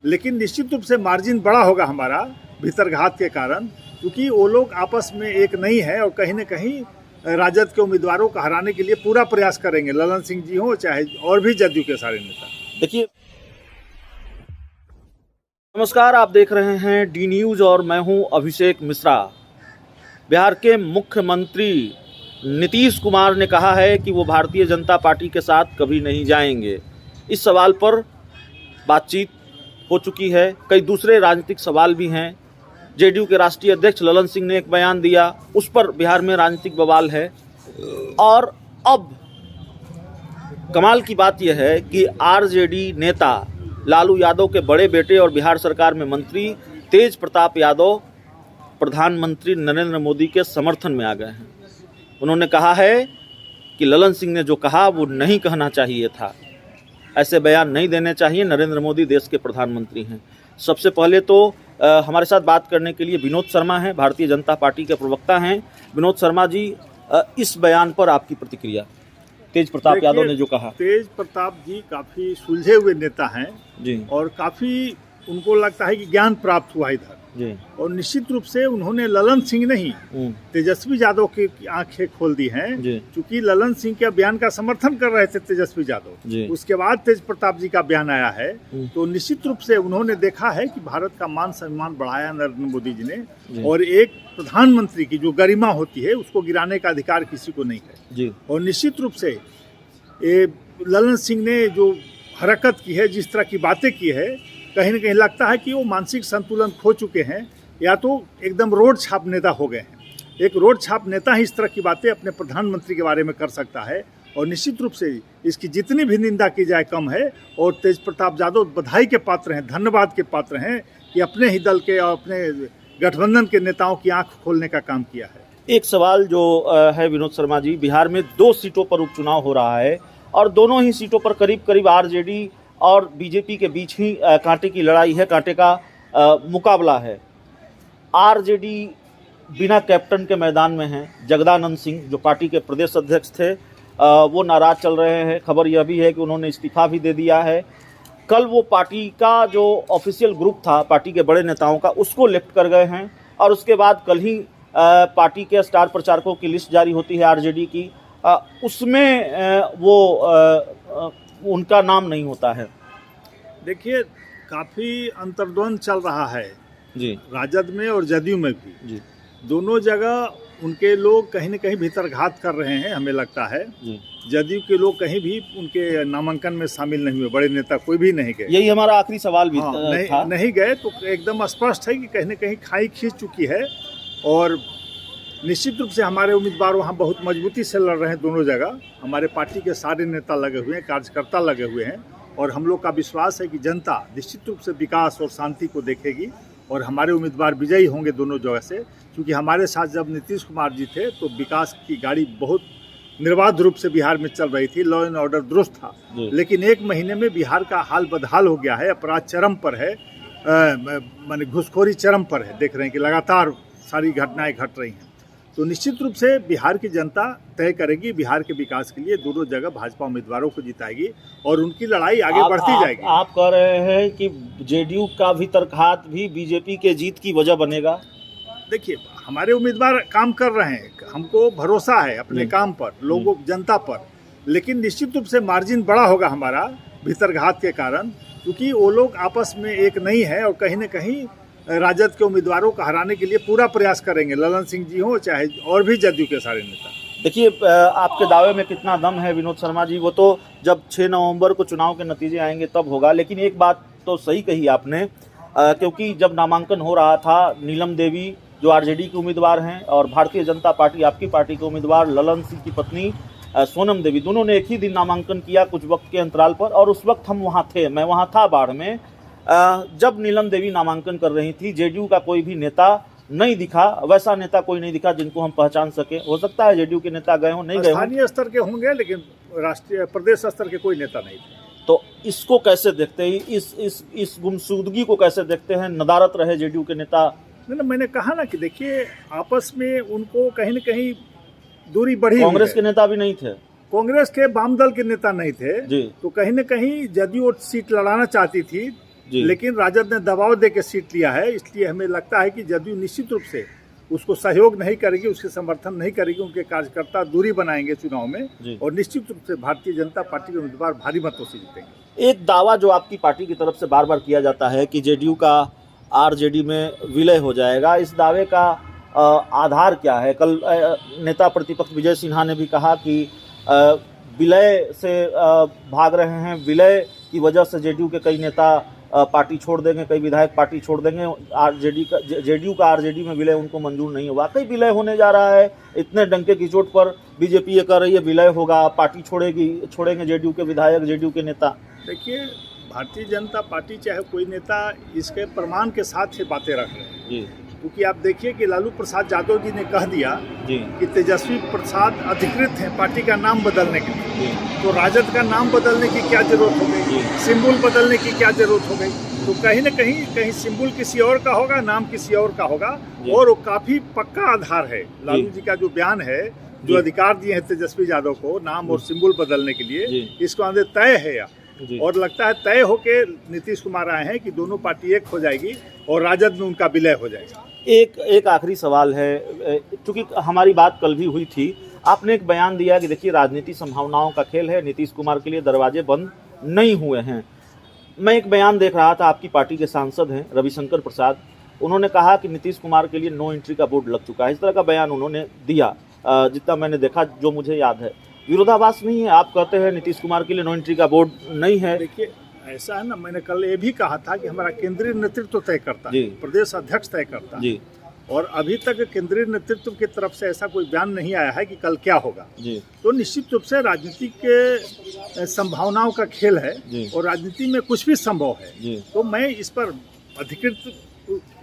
लेकिन निश्चित रूप से मार्जिन बड़ा होगा हमारा भीतरघात के कारण, क्योंकि वो लोग आपस में एक नहीं है और कहीं न कहीं राजद के उम्मीदवारों को हराने के लिए पूरा प्रयास करेंगे, ललन सिंह जी हो चाहे और भी जदयू के सारे नेता। देखिए, नमस्कार, आप देख रहे हैं डी न्यूज़ और मैं हूं अभिषेक मिश्रा। बिहार के मुख्यमंत्री नीतीश कुमार ने कहा है कि वो भारतीय जनता पार्टी के साथ कभी नहीं जाएंगे। इस सवाल पर बातचीत हो चुकी है, कई दूसरे राजनीतिक सवाल भी हैं। जेडीयू के राष्ट्रीय अध्यक्ष ललन सिंह ने एक बयान दिया, उस पर बिहार में राजनीतिक बवाल है। और अब कमाल की बात यह है कि आरजेडी नेता लालू यादव के बड़े बेटे और बिहार सरकार में मंत्री तेज प्रताप यादव प्रधानमंत्री नरेंद्र मोदी के समर्थन में आ गए हैं। उन्होंने कहा है कि ललन सिंह ने जो कहा वो नहीं कहना चाहिए था, ऐसे बयान नहीं देने चाहिए, नरेंद्र मोदी देश के प्रधानमंत्री हैं। सबसे पहले तो हमारे साथ बात करने के लिए विनोद शर्मा हैं, भारतीय जनता पार्टी के प्रवक्ता हैं। विनोद शर्मा जी, इस बयान पर आपकी प्रतिक्रिया? तेज प्रताप यादव ने जो कहा। तेज प्रताप जी काफ़ी सुलझे हुए नेता हैं जी, और काफ़ी उनको लगता है कि ज्ञान प्राप्त हुआ इधर जी, और निश्चित रूप से उन्होंने ललन सिंह नहीं तेजस्वी यादव की आंखें खोल दी हैं, क्योंकि ललन सिंह के बयान का समर्थन कर रहे थे तेजस्वी यादव, उसके बाद तेज प्रताप जी का बयान आया है। तो निश्चित रूप से उन्होंने देखा है कि भारत का मान सम्मान बढ़ाया नरेंद्र मोदी जी ने, और एक प्रधानमंत्री की जो गरिमा होती है उसको गिराने का अधिकार किसी को नहीं है। और निश्चित रूप से ललन सिंह ने जो हरकत की है, जिस तरह की बातें की है, कहीं न कहीं लगता है कि वो मानसिक संतुलन खो चुके हैं या तो एकदम रोड छाप नेता हो गए हैं। एक रोड छाप नेता ही इस तरह की बातें अपने प्रधानमंत्री के बारे में कर सकता है, और निश्चित रूप से इसकी जितनी भी निंदा की जाए कम है। और तेज प्रताप यादव बधाई के पात्र हैं, धन्यवाद के पात्र हैं कि अपने ही दल के और अपने गठबंधन के नेताओं की आंख खोलने का काम किया है। एक सवाल जो है विनोद शर्मा जी, बिहार में 2 सीटों पर उपचुनाव हो रहा है और दोनों ही सीटों पर करीब करीब आरजेडी और बीजेपी के बीच ही कांटे की लड़ाई है, कांटे का मुकाबला है। आरजेडी बिना कैप्टन के मैदान में है। जगदानंद सिंह जो पार्टी के प्रदेश अध्यक्ष थे वो नाराज चल रहे हैं। खबर यह भी है कि उन्होंने इस्तीफा भी दे दिया है। कल वो पार्टी का जो ऑफिशियल ग्रुप था पार्टी के बड़े नेताओं का, उसको लेफ्ट कर गए हैं और उसके बाद कल ही पार्टी के स्टार प्रचारकों की लिस्ट जारी होती है आरजेडी की, उसमें वो उनका नाम नहीं होता है। देखिए, काफ़ी अंतर्द्वंद चल रहा है जी, राजद में और जदयू में भी जी, दोनों जगह उनके लोग कहीं न कहीं भीतरघात कर रहे हैं, हमें लगता है। जदयू के लोग कहीं भी उनके नामांकन में शामिल नहीं हुए, बड़े नेता कोई भी नहीं गए। यही हमारा आखिरी सवाल भी था। नहीं गए तो एकदम स्पष्ट है कि कहीं न कहीं खाई खींच चुकी है, और निश्चित रूप से हमारे उम्मीदवार वहाँ बहुत मजबूती से लड़ रहे हैं। दोनों जगह हमारे पार्टी के सारे नेता लगे हुए हैं, कार्यकर्ता लगे हुए हैं, और हम लोग का विश्वास है कि जनता निश्चित रूप से विकास और शांति को देखेगी और हमारे उम्मीदवार विजयी होंगे दोनों जगह से। क्योंकि हमारे साथ जब नीतीश कुमार जी थे तो विकास की गाड़ी बहुत निर्बाध रूप से बिहार में चल रही थी, लॉ एंड ऑर्डर दुरुस्त था। लेकिन 1 महीने में बिहार का हाल बदहाल हो गया है, अपराध चरम पर है, माने घुसखोरी चरम पर है। देख रहे हैं कि लगातार सारी घटनाएं घट रही हैं। तो निश्चित रूप से बिहार की जनता तय करेगी, बिहार के विकास के लिए दोनों जगह भाजपा उम्मीदवारों को जिताएगी और उनकी लड़ाई आगे बढ़ती जाएगी। आप कह रहे हैं कि जेडीयू का भीतरघात भी बीजेपी के जीत की वजह बनेगा? देखिए, हमारे उम्मीदवार काम कर रहे हैं, हमको भरोसा है अपने काम पर, लोगों जनता पर, लेकिन निश्चित रूप से मार्जिन बड़ा होगा हमारा भीतरघात के कारण, क्योंकि वो लोग आपस में एक नहीं है और कहीं न कहीं राजद के उम्मीदवारों को हराने के लिए पूरा प्रयास करेंगे, ललन सिंह जी हो चाहे और भी जदयू के सारे नेता। देखिए, आपके दावे में कितना दम है विनोद शर्मा जी, वो तो जब 6 नवंबर को चुनाव के नतीजे आएंगे तब होगा। लेकिन एक बात तो सही कही आपने, क्योंकि जब नामांकन हो रहा था, नीलम देवी जो आरजेडी की उम्मीदवार हैं और भारतीय जनता पार्टी आपकी पार्टी के उम्मीदवार ललन सिंह की पत्नी सोनम देवी, दोनों ने एक ही दिन नामांकन किया कुछ वक्त के अंतराल पर, और उस वक्त हम वहाँ थे, मैं वहाँ था बाढ़ में। जब नीलम देवी नामांकन कर रही थी, जेडीयू का कोई भी नेता नहीं दिखा, वैसा नेता कोई नहीं दिखा जिनको हम पहचान सके। हो सकता है जेडीयू के नेता गए हों, नहीं गए, स्थानीय स्तर के होंगे, लेकिन राष्ट्रीय प्रदेश स्तर के कोई नेता नहीं थे। तो इसको कैसे देखते हैं, इस गुमशुदगी को कैसे देखते हैं? नदारत रहे जेडीयू के नेता। नहीं, मैंने कहा ना कि देखिए, आपस में उनको कहीं न कहीं दूरी बढ़ी। कांग्रेस के नेता भी नहीं थे, कांग्रेस के वाम दल के नेता नहीं थे, तो कहीं न कहीं जदयू सीट लड़ाना चाहती थी, लेकिन राजद ने दबाव दे के सीट लिया है, इसलिए हमें लगता है कि जदयू निश्चित रूप से उसको सहयोग नहीं करेगी, उसके समर्थन नहीं करेगी, उनके कार्यकर्ता दूरी बनाएंगे चुनाव में और निश्चित रूप से भारतीय जनता पार्टी के उम्मीदवार भारी मतों से जीतेंगे। एक दावा जो आपकी पार्टी की तरफ से बार बार किया जाता है कि जेडीयू का आरजेडी में विलय हो जाएगा, इस दावे का आधार क्या है? कल नेता प्रतिपक्ष विजय सिन्हा ने भी कहा कि विलय से भाग रहे हैं, विलय की वजह से जेडीयू के कई नेता पार्टी छोड़ देंगे, कई विधायक पार्टी छोड़ देंगे, जेडीयू का आरजेडी में विलय उनको मंजूर नहीं होगा। कई विलय होने जा रहा है, इतने डंके की चोट पर बीजेपी ये कर रही है विलय होगा, पार्टी छोड़ेंगे जेडीयू के विधायक, जेडीयू के नेता। देखिए, भारतीय जनता पार्टी चाहे कोई नेता इसके प्रमाण के साथ ये बातें रख रहे हैं जी, क्योंकि आप देखिए कि लालू प्रसाद यादव जी ने कह दिया जी कि तेजस्वी प्रसाद अधिकृत हैं पार्टी का नाम बदलने के लिए, तो राजद का नाम बदलने की क्या जरूरत हो गई, सिंबल बदलने की क्या जरूरत हो गई? तो कहीं न कहीं सिंबल किसी और का होगा, नाम किसी और का होगा, और वो काफी पक्का आधार है। लालू जी का जो बयान है, जो अधिकार दिए हैं तेजस्वी यादव को नाम और सिंबल बदलने के लिए, इसको अंदर तय है और लगता है तय होके नीतीश कुमार आए हैं कि दोनों पार्टी एक हो जाएगी और राजद में उनका विलय हो जाएगा। एक आखिरी सवाल है, क्योंकि हमारी बात कल भी हुई थी, आपने एक बयान दिया कि देखिए राजनीति संभावनाओं का खेल है, नीतीश कुमार के लिए दरवाजे बंद नहीं हुए हैं। मैं एक बयान देख रहा था, आपकी पार्टी के सांसद हैं रविशंकर प्रसाद, उन्होंने कहा कि नीतीश कुमार के लिए नो एंट्री का बोर्ड लग चुका है, इस तरह का बयान उन्होंने दिया, जितना मैंने देखा, जो मुझे याद है। विरोधाभास नहीं है? आप कहते हैं नीतीश कुमार के लिए नो एंट्री का बोर्ड नहीं है। देखिए, ऐसा है ना, मैंने कल ये भी कहा था कि हमारा केंद्रीय नेतृत्व तय करता है, प्रदेश अध्यक्ष तय करता है, और अभी तक केंद्रीय नेतृत्व की तरफ से ऐसा कोई बयान नहीं आया है कि कल क्या होगा। तो निश्चित रूप से राजनीति के संभावनाओं का खेल है और राजनीति में कुछ भी संभव है, तो मैं इस पर अधिकृत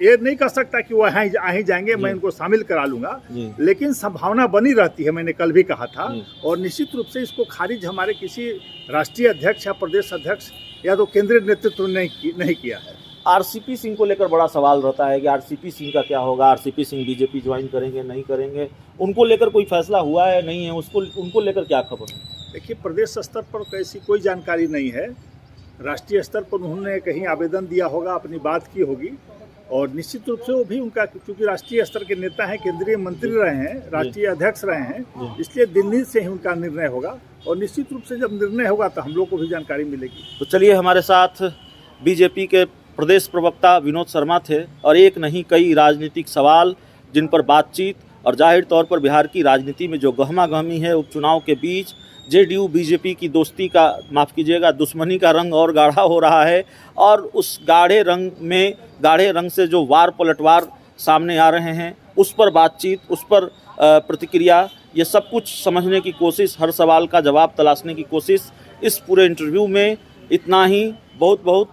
ये नहीं कह सकता कि वो यहाँ ही जाएंगे, मैं इनको शामिल करा लूंगा, लेकिन संभावना बनी रहती है, मैंने कल भी कहा था। और निश्चित रूप से इसको खारिज हमारे किसी राष्ट्रीय अध्यक्ष या प्रदेश अध्यक्ष या तो केंद्रीय नेतृत्व ने नहीं किया है। आरसीपी सिंह को लेकर बड़ा सवाल रहता है कि आरसीपी सिंह का क्या होगा, आरसीपी सिंह बीजेपी ज्वाइन करेंगे नहीं करेंगे, उनको लेकर कोई फैसला हुआ है नहीं है, उनको लेकर क्या खबर है? देखिए, प्रदेश स्तर पर ऐसी कोई जानकारी नहीं है, राष्ट्रीय स्तर पर उन्होंने कहीं आवेदन दिया होगा, अपनी बात की होगी, और निश्चित रूप से वो भी उनका, क्योंकि राष्ट्रीय स्तर के नेता हैं, केंद्रीय मंत्री रहे हैं, राष्ट्रीय अध्यक्ष रहे हैं, इसलिए दिल्ली से ही उनका निर्णय होगा, और निश्चित रूप से जब निर्णय होगा तो हम लोग को भी जानकारी मिलेगी। तो चलिए, हमारे साथ बीजेपी के प्रदेश प्रवक्ता विनोद शर्मा थे, और एक नहीं कई राजनीतिक सवाल जिन पर बातचीत, और जाहिर तौर पर बिहार की राजनीति में जो गहमा गहमी है उपचुनाव के बीच, जेडीयू बीजेपी की दोस्ती का, माफ़ कीजिएगा, दुश्मनी का रंग और गाढ़ा हो रहा है, और उस गाढ़े रंग से जो वार पलटवार सामने आ रहे हैं, उस पर बातचीत, उस पर प्रतिक्रिया, ये सब कुछ समझने की कोशिश, हर सवाल का जवाब तलाशने की कोशिश, इस पूरे इंटरव्यू में इतना ही। बहुत बहुत